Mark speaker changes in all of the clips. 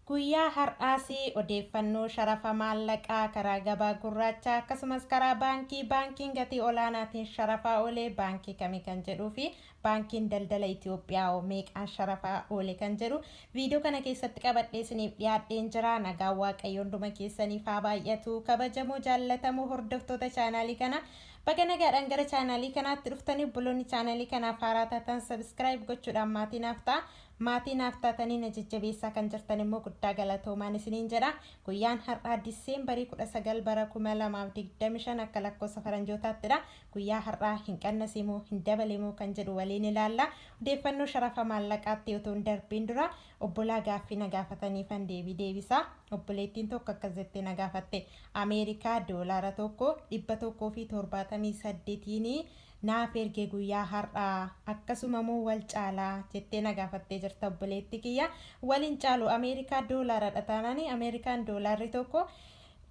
Speaker 1: Guyyaa har'aasii odeeffannoo sharafa maallaqaa karaa gabaa gurraachaa akkasumas karaa baankiin gatii olaanaatiin sharafaa oolee baankii kamii kan jedhuu fi baankiin daldala Itoophiyaa meeqaan sharafaa oolee kan jedhu viidiyoo kana keessatti qabadhee isiniif dhiyaadheen jira. Nagaan waaqayyoon hunduma keessaniif haa baay'atu. Kabajamoo jaallatamoo hordoftoota chaanaalii kana baga nagaadhaan gara chaanaalii kanaatti dhuftanii obboloonni chaanaalii kanaaf haaraa taatan sabiskiraayib gochuudhaan maatii naaf ta'a. Maatii naaf taatanii na jajjabeessaa kan jirtan immoo guddaa galatoomaan isiniin jedha. Guyyaan har'aa Diseembarii 19 bara 2025 akka lakkoofsa faranjootattidha. Guyyaa har'aa hin qannasimoo hin dabalemoo kan jedhu waliin ilaalla. Odeeffannoo sharafa maallaqaatti otoo hin darbiin dura obbolaa gaaffii na gaafataniifan deebisa. Obboleettiin tokko akkas jettee na gaafatte Ameerikaa doolaara tokko 178 naaf erge guyyaa har'aa akkasuma moo wal caalaa jettee na gaafattee jirta obboleetti kiyya. Waliin caalu Ameerikaa doolaaradha taanani Ameerikaan doolaarri tokko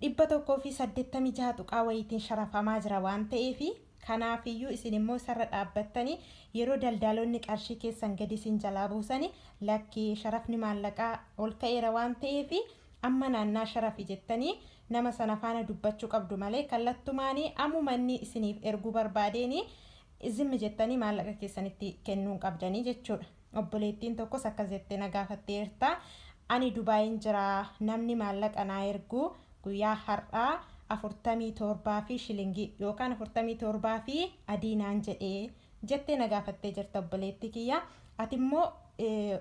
Speaker 1: 186 tuqaa wayitiin sharafamaa jira waan ta'eef kanaafiyyuu isin immoo sarara dhaabbattanii yeroo daldaltoonni qarshii keessan gadi isin jalaa buusanii lakkii sharafni maallaqaa ol ka'eera waan ta'eef amma naannaa sharafi jettanii nama sana faana dubbachuu qabdu malee kallattumaanii ammumanni isiniif erguu barbaadeenii izimmi jettanii maallaqa keessanitti kennuu qabdanii jechuudha. Obboleettiin tokkos akkas jettee na gaafatteerta. Ani Dubaayin jira namni maallaqa naa erguu guyyaa har'aa 47 fi shilingii yookaan 47 fi adiinaan jedhee jettee na gaafattee jirta obboleetti kiyya. Ati immoo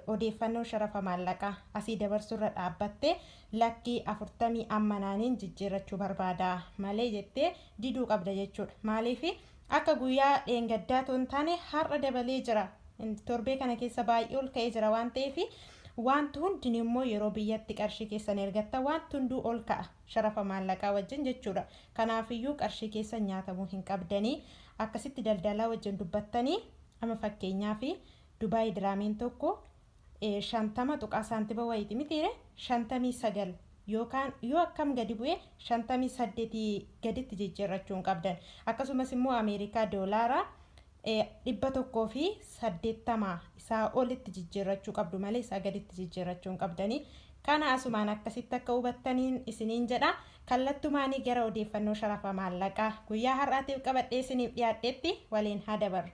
Speaker 1: odeeffannoo sharafa maallaqaa asii dabarsurra dhaabbattee lakkii 40 ammanaaniin jijjiirrachuu barbaada malee jettee diduu qabda jechuudha. Maaliif akka guyyaa dheengaddaa toon taane har'a dabalee jira. Torbee kana keessa baay'ee ol ka'ee jira waan ta'eef wanti hundin immoo yeroo biyyatti qarshii keessan ergatta wanti hunduu ol ka'a sharafa maallaqaa wajjin jechuudha. Kanaafiyyuu qarshii keessan nyaatamuu hin qabdanii akkasitti daldalaa wajjin dubbattanii amma fakkeenyaaf Dubaay diraamiin tokko 50 tuqaa saantiba wayiiti mitiire 59 yookaan yoo akkam gadi bu'e 58 gaditti jijjiirrachuu hin qabdan. Akkasumas immoo Ameerikaa doolaara 180 isaa olitti jijjiirrachuu qabdu malee isaa gaditti jijjiirrachuu hin qabdanii. Kana asumaan akkasitti akka hubattaniin isiniin jedha. Kallattumaanii gara odeeffannoo sharafa maallaqaa guyyaa har'aatiif qabadhee isiniif dhiyaadheetti waliin haa dabarru.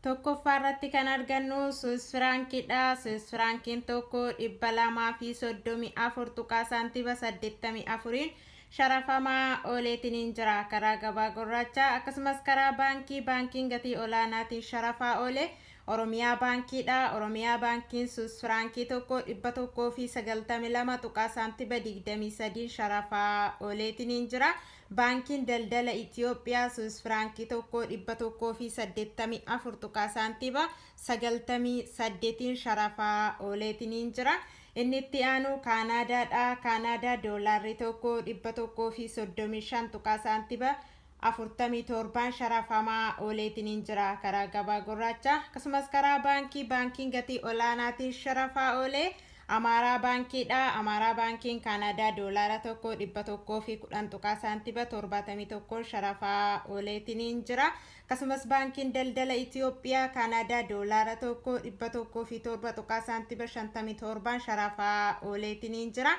Speaker 1: Tokkoffaa irratti kan argannu Swiss firaankiidha. Swiss firaankiin tokko 234 tuqaa saantiba 84 sharafamaa ooleetiin jira karaa gabaa gurraachaa. Akkasumas karaa baankiin gatii olaanaatiin sharafaa oolee Oromiyaa baankiidha. Oromiyaa baankiin Swiss firankii tokko 192 tuqaa saantiba 23 sharafaa ooleetiin jira. Baankiin daldala Itoophiyaa Swiss firankii tokko 184 tuqaa saantiba 98 sharafaa ooleetiin jira. Inni itti aanu Kaanaadaadha. Kaanaadaa doolaarri tokko 135 tuqaa saantiba 47 sharafamaa ooleetiin jira karaa gabaa gurraachaa. Akkasumas karaa baankiin gatii olaanaatiin sharafaa oolee Amaaraa baankiidha. Amaaraa baankiin Kaanaadaa doolaara tokko 110 tuqaa saantiba 71 sharafaa ooleetiin jira. Akkasumas baankiin daldala Itoophiyaa Kaanaadaa doolaara tokko 107 tuqaa saantiba 57 sharafaa ooleetiin jira.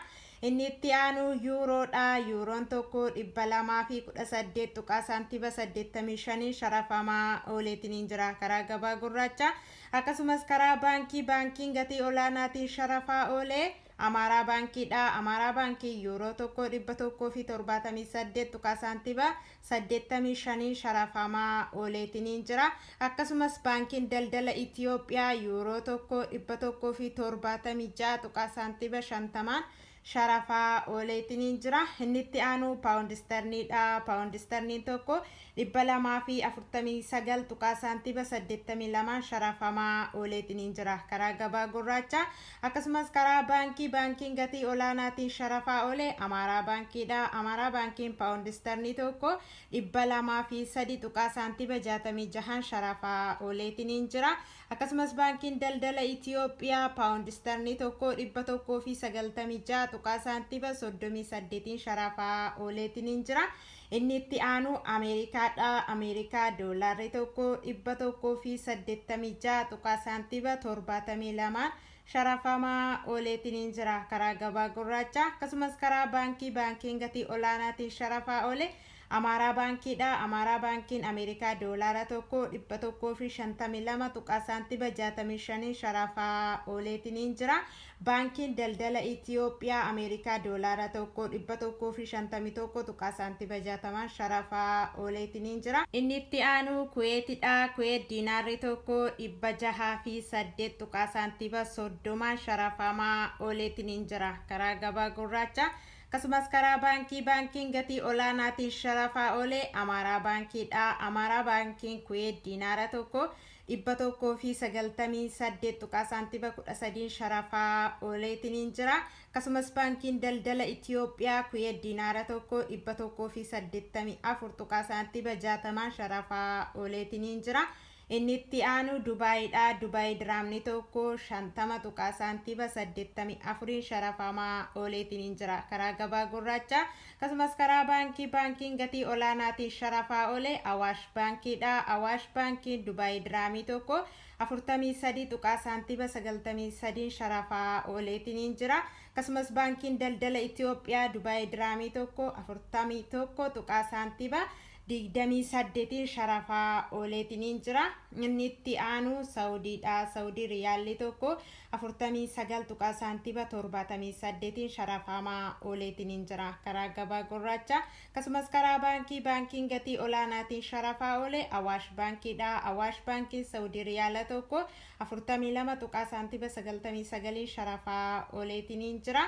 Speaker 1: Inni itti aanu yuuroodha. Yuuroon tokko 218 tuqaa saantiba 85 sharafamaa ooleetiin jira karaa gabaa gurraachaa. Akkasumas karaa baankiin gatii olaanaatiin sharafaa oolee Amaaraa baankiidha. Amaaraa baankii yuuroo tokko 178 tuqaa saantiba 85 sharafamaa ooleetiin jira. Akkasumas baankiin daldala Itoophiyaa yuuroo tokko 176 tuqaa saantiba 50 sharafaa ooleetiin jira. Inni itti aanu paawundisterniidha. Paawundisterniin tokko 249 tuqaa saantiba 82 sharafamaa ooleetiin jira karaa gabaa gurraachaa. Akkasumas karaa baankiin gatii olaanaatiin sharafaa oolee Amaaraa baankiidha. Amaaraa baankiin paawundisternii tokko 203 tuqaa saantiba 66 sharafaa ooleetiin jira. Akkasumas baankiin daldala Itoophiyaa paawundisternii tokko 196 tuqaa saantiba 38 sharafaa ooleetiin jira. Inni itti aanu Ameerikaadha. Ameerikaa doolaarri tokko 186 tuqaa saantiba 72 sharafamaa ooleetiin jira karaa gabaa gurraacha akkasumas karaa baankiin gatii olaanaatiin sharafaa oole Amara baankiidha. Amara baankiin Ameerikaa doolaara tokko 152 tuqaa saantiba 65 sharafaa ooleetiin jira. Baankiin daldala Itoophiyaa Ameerikaa doolaara tokko 151 tuqaa saantiba 60 sharafaa ooleetiin jira. Inni itti aanu Kuweetidha. Kuweet diinaarri tokko 608 tuqaa saantiba 30 sharafamaa ooleetiin jira karaa gabaa gurraacha. Akkasumas karaa baankiin gatii olaanaatiin sharafaa oole Amara baankiidha. Amara baankiin Kuweet diinaara tokko 198 tuqaa saantiba 13 sharafaa ooleetiin jira. Akkasumas baankiin daldala Itoophiyaa Kuweet diinaara tokko 184 tuqaa saantiba 60 sharafaa ooleetiin jira. Inni itti aanu Dubaayidha. Dubaay diraamni tokko 50 tuqaa saantiba 84 sharafamaa ooleetiin jira karaa gabaa gurraacha. Akkasumas karaa baankiin gatii olaanaatiin sharafaa oole Awaash baankiidha. Awaash baankiin Dubaay diraamii tokko 43 tuqaa saantiba 93 sharafaa ooleetiin jira. Akkasumas baankiin daldala Itoophiyaa Dubaay diraamii tokko 41 tuqaa saantiba 28 sharafaa ooleetiin jira. Inni itti aanu Saawudiidha. Saawudii riyaalli tokko 49 tuqaa saantiba 78 sharafamaa ooleetiin jira karaa gabaa gurraacha. Akkasumas karaa baankiin gatii olaanaatiin sharafaa oole Awaash baankiidha. Awaash baankiin Saawudii riyaala tokko 42 tuqaa saantiba 99 sharafaa ooleetiin jira.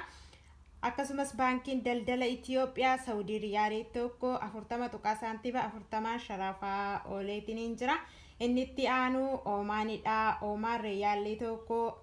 Speaker 1: Akkasumas baankiin daldala Itoophiyaa Saawudii riyaalii tokko 40 tuqaa saantiba 40 sharafaa ooleetiin jira. Inni itti aanu Oomaanidha. Oomaan riyaalii tokko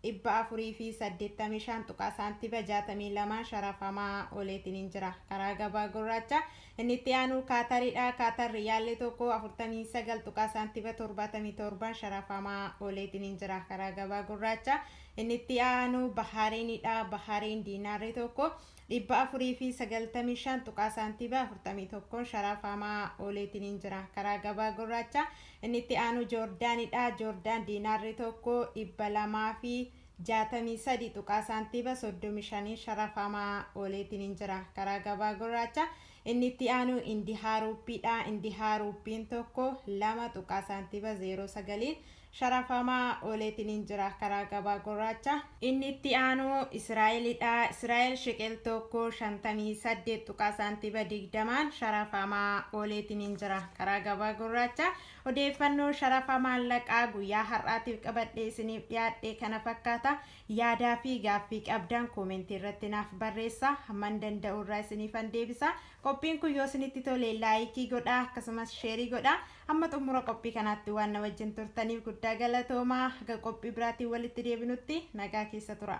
Speaker 1: 485 tuqaa saantiba 62 sharafamaa ooleetiin jira karaa gabaa gurraacha. Inni itti aanu Kaataridha. Kaatar riyaalli tokko 49 tuqaa saantiba 77 sharafamaa ooleetiin jira karaa gabaa gurraacha. Inni itti aanu Bahaariinidha. Bahaariin diinaarri tokko 495 tuqaa saantiba 41 sharafamaa ooleetiin jira karaa gabaa gurraacha. Inni itti aanu Joordaanidha. Joordaan diinaarri tokko 263 tuqaa saantiba 35 sharafamaa ooleetiin jira karaa gabaa gurraacha. Inni itti aanu Indihaaruuppiidha. Indihaaruuppiin tokko 2 tuqaa saantiba 09 sharafamaa ooleetiin jira karaa gabaa gurraacha. Inni itti aanu Israa'elidha. Israa'el sheqel tokko 58 tuqaa saantiba 20 sharafamaa ooleetiin jira karaa gabaa gurraacha. Odeeffannoo sharafa maallaqaa guyyaa har'aatiif qabadhee isiniif dhiyaadhe kana fakkaata. Yaadaa fi gaaffii qabdan koomentii irratti naaf barreessaa. Hamman danda'u irraa isiniifan deebisa. Qophiin kun yoo isinitti tole laayikii godhaa akkasumas sheerii godhaa. Hamma xumura qophii kanaatti waan na wajjin turtaniif guddaa galatoomaa. Haga qophii biraatiin walitti deebinutti nagaa keessa tura.